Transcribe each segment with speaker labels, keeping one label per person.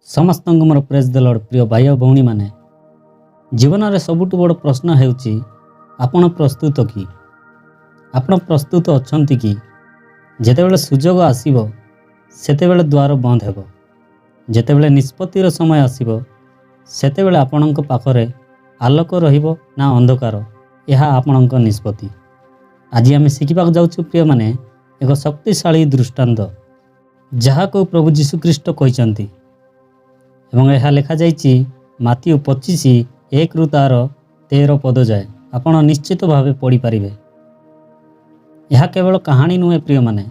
Speaker 1: समस्त मोर praise the Lord प्रिय भाई और भौणी माने जीवन में सबुठ बड़ प्रश्न है आपण प्रस्तुत कि आपण प्रस्तुत अच्छंती कि जेतेबेले सुजोग आसीबो सेतेबेले द्वार बंद हेबो जेतेबेले निष्पत्तिर समय आसीबो सेतेबेले आपणक पाखरे आलोक रहिबो ना अंधकार यह आपणक निष्पत्ति। आज आम शिखा जाऊँ प्रिय माने एक शक्तिशाली दृष्टांत जहाँ को प्रभु जीशुख्रीष्ट कहते एवं यह लिखा जाइए माथ्यू 25:1 ରୁ तार 13 पद जाए आपण निश्चित भावे पढ़ी पारिबे। यह केवल कहानी नुहे प्रिय माने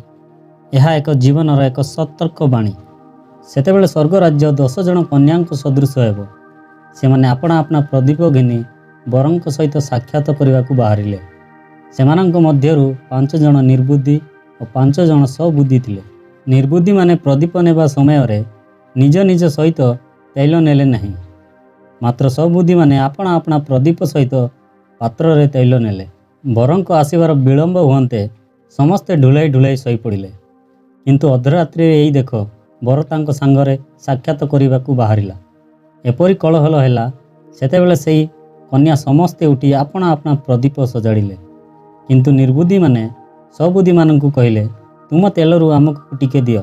Speaker 1: यह एक जीवन एक सतर्क बाणी। सेतेबेले स्वर्ग राज्य 10 जन कन्या सदृश हेबो से माने आपना आपना प्रदीप घिनी वरंक सहित साक्षात करने को बाहरिले। सेमानंक मध्यरु 5 जन निर्बुद्धि और 5 जन सबुद्धि थिले। निर्बुद्धि माने प्रदीप नेबा समय रे निज निज सहित तैल नेले नहीं, मात्र सबुद्धि माने आपना आपना प्रदीप सहित पात्र रे तैल नेले। वरंक आसबार विलंब हुंते समस्ते ढुलाई ढुलाई शई पड़िले, किंतु अधरात्रि यही देख बर तांको सांगरे साक्षात करने को बाहरिला। एपरी कलहल हैला सेतेबेले सेई कन्या समस्ते उठी आपना आपना प्रदीप सजाड़िले, किंतु निर्बुद्धि माने सबुद्धि मानकु कहिले तुम तेलरू आमको टिके दियो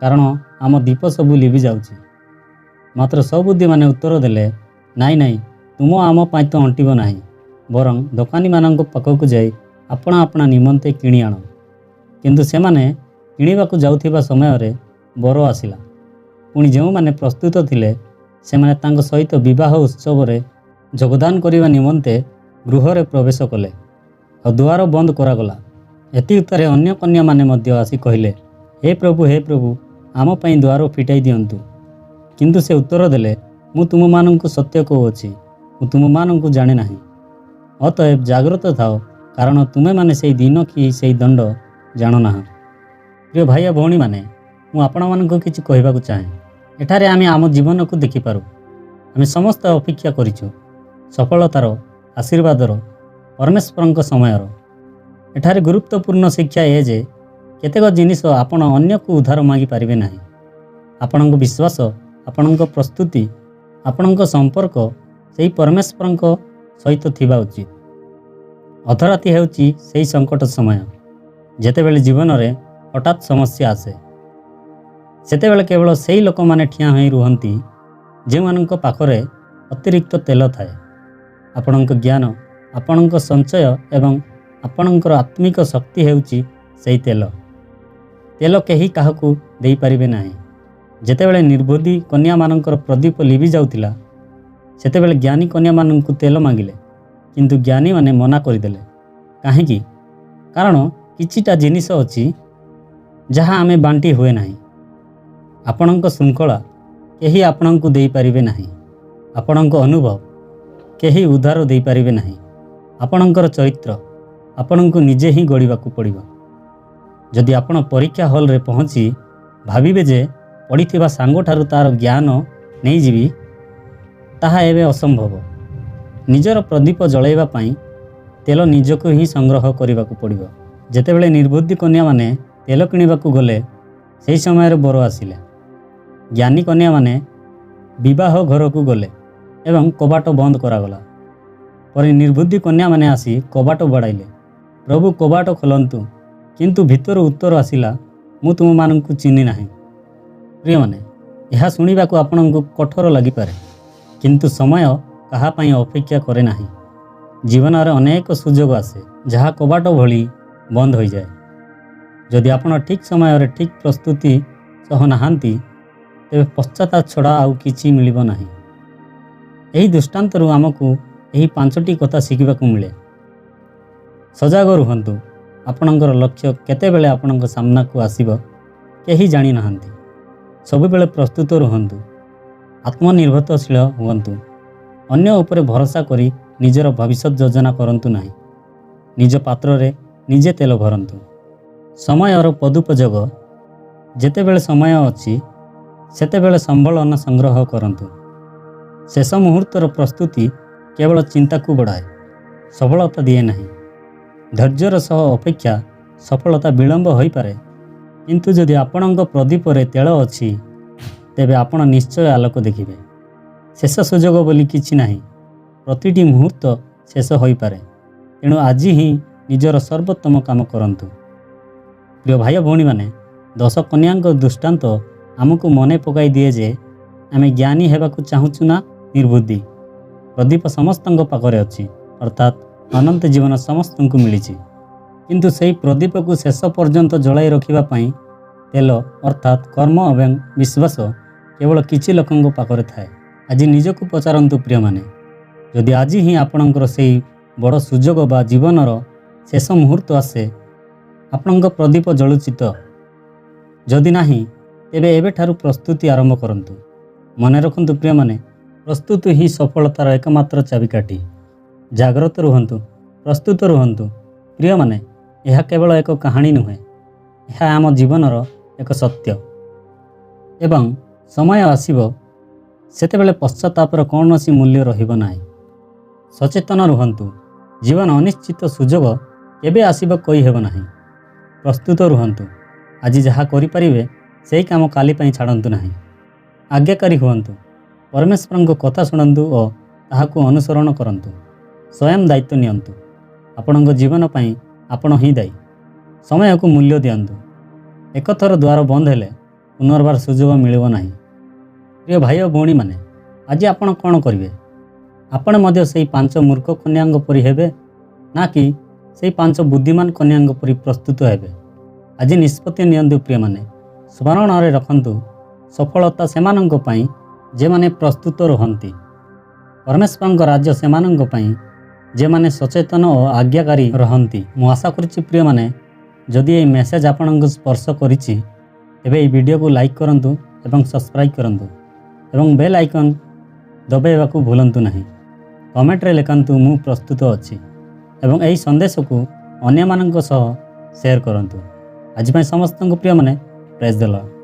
Speaker 1: कारण आम दीप सबू लिभि जाउछि। मात्र सबुद्धि माने उत्तर देले नाई नाई तुम आम पाई तो अंटिबो नाही, बरं दोकानी मानक पाखक जाई आपना आपना निमंते किणी आण। किंतु से माने किणीबाकू जाउथिबा समय रे बर आसिला। पुणी जो माने प्रस्तुत थिले से माने तांको सहित विवाह उत्सव रे योगदान करने निमंते गृह रे प्रवेश कले और द्वार बंद करागला। एति उत्तरे अन्य कन्या माने मध्य आसी कहिले हे प्रभु आम पाई द्वार फिटाई दियंतु। किंतु से उत्तर देले मु तुम मानंकु सत्य कहूछि मु तुम मानंकु जाने नाही। अतएव जाग्रत थाओ कारण तुमे माने सेई दिन कि सेई दंड जानो ना। प्रिय भाई भौणी माने मु आपण मानंकु किछि कहबाकू चाहे। एठारे आमे आम जीवन को देखि पारू। आमे समस्त अपेक्षा करिछु सफलतार आशीर्वादर परमेश्वरଙ୍କ समयर। एठारे गुरुत्वपूर्ण शिक्षा ए जे केतेक जिनिस आपण अन्य को उद्धार मागी पारिबे नाही। आपणक विश्वास आपणक प्रस्तुति आपणक संपर्क सेई परमेश्वरଙ୍କ सहित थिबा उचित। अधराति हेउची सेई संकट समय जेतेबेले जीवन रे हठात समस्या आसे सेतेबेले केवल सेई लोक माने ठिया होई रुहंती जे मानक पाखरे अतिरिक्त तेल थाए। आपणक ज्ञान आपणक संचय एवं आपणकर आत्मिक शक्ति हेउची सेई तेल। तेल केही काहाकू देई पारिबे नाही। जेतेबेले निर्बुद्धि कन्या मानकर प्रदीप लिभि जाउथिला सेतेबेले ज्ञानी कन्या मानकु तेल मांगिले, किंतु ज्ञानी माने मना करदेले। काहेकि कारण किछिटा जिनिस अछि जहाँ आमे बांटी हुए नाही। आपणक श्रृंखला केही आपणकु देई पारिबे नाही। आपणक अनुभव केही उद्धार देई पारिबे नाही। आपणकर चरित्र आपणकु निजे ही गढ़िबाकू पड़िबो। जदि आपण परीक्षा हॉल रे पहुँची भाविबे जे पढ़िथिबा सांगठारु तार ज्ञान नहीं जीवी ताहा एबे असंभव। निजर प्रदीप जळाइबा पाई तेल निजको ही संग्रह करबाकू पड़िबो। जेतेबेले निर्बुद्धि कन्या माने तेल किणिबाकू गले सेही समय रे बर आसिले। ज्ञानी कन्या माने विवाह घर को गले एवं कबाट बंद करागला। पर निर्बुद्धि कन्या माने आसी कबाट बड़ाइले प्रभु कबाट खोलंतु, किंतु भितर उत्तर आसिला मु तुम मानकु चिन्हि नाही। प्रिय माने यह शुणिबाकू आपणकु कठोर लागि पारे, किंतु समय कहा पाई अपेक्षा करे नाही। जीवन रे अनेक सुजोग आसे जहाँ कबाट भली बंद हो जाए। जदि आपण ठीक समय रे ठीक प्रस्तुति सह नाहांती तेबे पश्चाताप छड़ा आउ किछि मिलिबो नाही। एही दृष्टांतरु आमकु एही 5टी कथा शिखिबाकू मिले। सजाग रुहंतु। आपणकर लक्ष्य केतेबेले आपणक सामना को आसीबो केही जानि नाहांती। सबुबेले प्रस्तुत रुहंतु। आत्मनिर्भरशील हुअंतु। अन्य उपरे भरोसा करी निजर भविष्य योजना करंतु नाही। निज पात्र रे निजे तेल भरंतु। समयर पदुपयोग जेतेबेले समय अछि सेतेबेले संबलन संग्रह करंतु। शेष मुहूर्तर प्रस्तुति केवल चिंता को बढ़ाए, सफलता दिए नहीं। धैर्यर सह अपेक्षा सफलता विलंब हो पारे, किंतु जदि आपणक प्रदीप रे तेल अछि ତେବେ ଆପଣ ନିଶ୍ଚୟ ଆଲୋକ ଦେଖିବେ। ଶେଷ ସୁଯୋଗ ବୋଲି କିଛି ନାହିଁ। ପ୍ରତିଟି ମୁହୂର୍ତ୍ତ ଶେଷ ହୋଇପାରେ। ତେଣୁ ଆଜି ହିଁ ନିଜର ସର୍ବୋତ୍ତମ କାମ କରନ୍ତୁ। ପ୍ରିୟ ଭାଇ ଭଉଣୀମାନେ, 10 କନ୍ୟାଙ୍କ ଦୃଷ୍ଟାନ୍ତ ଆମକୁ ମନେ ପକାଇ ଦିଏ ଯେ ଆମେ ଜ୍ଞାନୀ ହେବାକୁ ଚାହୁଁଛୁ ନା ନିର୍ବୁଦ୍ଧି। ପ୍ରଦୀପ ସମସ୍ତଙ୍କ ପାଖରେ ଅଛି, ଅର୍ଥାତ୍ ଅନନ୍ତ ଜୀବନ ସମସ୍ତଙ୍କୁ ମିଳିଛି। କିନ୍ତୁ ସେହି ପ୍ରଦୀପକୁ ଶେଷ ପର୍ଯ୍ୟନ୍ତ ଜଳାଇ ରଖିବା ପାଇଁ ତେଲ ଅର୍ଥାତ୍ କର୍ମ ଏବଂ ବିଶ୍ୱାସ କେବଳ କିଛି ଲୋକଙ୍କ ପାଖରେ ଥାଏ। ଆଜି ନିଜକୁ ପଚାରନ୍ତୁ ପ୍ରିୟମାନେ, ଯଦି ଆଜି ହିଁ ଆପଣଙ୍କର ସେହି ବଡ଼ ସୁଯୋଗ ବା ଜୀବନର ଶେଷ ମୁହୂର୍ତ୍ତ ଆସେ, ଆପଣଙ୍କ ପ୍ରଦୀପ ଜଳୁଛି ତ? ଯଦି ନାହିଁ, ତେବେ ଏବେଠାରୁ ପ୍ରସ୍ତୁତି ଆରମ୍ଭ କରନ୍ତୁ। ମନେ ରଖନ୍ତୁ ପ୍ରିୟମାନେ, ପ୍ରସ୍ତୁତି ହିଁ ସଫଳତାର ଏକମାତ୍ର ଚାବିକାଠି। ଜାଗ୍ରତ ରୁହନ୍ତୁ, ପ୍ରସ୍ତୁତ ରୁହନ୍ତୁ। ପ୍ରିୟମାନେ, ଏହା କେବଳ ଏକ କାହାଣୀ ନୁହେଁ, ଏହା ଆମ ଜୀବନର ଏକ ସତ୍ୟ। ଏବଂ ସମୟ ଆସିବ, ସେତେବେଳେ ପଶ୍ଚାତାପର କୌଣସି ମୂଲ୍ୟ ରହିବ ନାହିଁ। ସଚେତନ ରୁହନ୍ତୁ। ଜୀବନ ଅନିଶ୍ଚିତ, ସୁଯୋଗ କେବେ ଆସିବ କହିହେବ ନାହିଁ। ପ୍ରସ୍ତୁତ ରୁହନ୍ତୁ। ଆଜି ଯାହା କରିପାରିବେ ସେହି କାମ କାଲି ପାଇଁ ଛାଡ଼ନ୍ତୁ ନାହିଁ। ଆଜ୍ଞାକାରୀ ହୁଅନ୍ତୁ। ପରମେଶ୍ୱରଙ୍କ କଥା ଶୁଣନ୍ତୁ ଓ ତାହାକୁ ଅନୁସରଣ କରନ୍ତୁ। ସ୍ୱୟଂ ଦାୟିତ୍ୱ ନିଅନ୍ତୁ। ଆପଣଙ୍କ ଜୀବନ ପାଇଁ ଆପଣ ହିଁ ଦାୟୀ। ସମୟକୁ ମୂଲ୍ୟ ଦିଅନ୍ତୁ। ଏକଥର ଦ୍ୱାର ବନ୍ଦ ହେଲେ ପୁନର୍ବାର ସୁଯୋଗ ମିଳିବ ନାହିଁ। ପ୍ରିୟ ଭାଇ ଓ ଭଉଣୀମାନେ, ଆଜି ଆପଣ କ'ଣ କରିବେ? ଆପଣ ମଧ୍ୟ ସେହି 5 ମୂର୍ଖ କନ୍ୟାଙ୍କ ପରି ହେବେ, ନା କି ସେହି 5 ବୁଦ୍ଧିମାନ କନ୍ୟାଙ୍କ ପରି ପ୍ରସ୍ତୁତ ହେବେ? ଆଜି ନିଷ୍ପତ୍ତି ନିଅନ୍ତୁ ପ୍ରିୟମାନେ। ସ୍ମରଣରେ ରଖନ୍ତୁ, ସଫଳତା ସେମାନଙ୍କ ପାଇଁ ଯେମାନେ ପ୍ରସ୍ତୁତ ରୁହନ୍ତି। ପରମେଶ୍ୱରଙ୍କ ରାଜ୍ୟ ସେମାନଙ୍କ ପାଇଁ ଯେମାନେ ସଚେତନ ଓ ଆଜ୍ଞାକାରୀ ରହନ୍ତି। ମୁଁ ଆଶା କରୁଛି ପ୍ରିୟମାନେ, ଯଦି ଏହି ମେସେଜ୍ ଆପଣଙ୍କୁ ସ୍ପର୍ଶ କରିଛି, ତେବେ ଏହି ଭିଡ଼ିଓକୁ ଲାଇକ୍ କରନ୍ତୁ ଏବଂ ସବସ୍କ୍ରାଇବ୍ କରନ୍ତୁ ଏବଂ ବେଲ୍ ଆଇକନ୍ ଦବାଇବାକୁ ଭୁଲନ୍ତୁ ନାହିଁ। କମେଣ୍ଟରେ ଲେଖନ୍ତୁ, ମୁଁ ପ୍ରସ୍ତୁତ ଅଛି, ଏବଂ ଏହି ସନ୍ଦେଶକୁ ଅନ୍ୟମାନଙ୍କ ସହ ସେୟାର କରନ୍ତୁ। ଆଜି ପାଇଁ ସମସ୍ତଙ୍କୁ ପ୍ରିୟମାନେ, ପ୍ରେଜ୍ ଦ ଲର୍ଡ।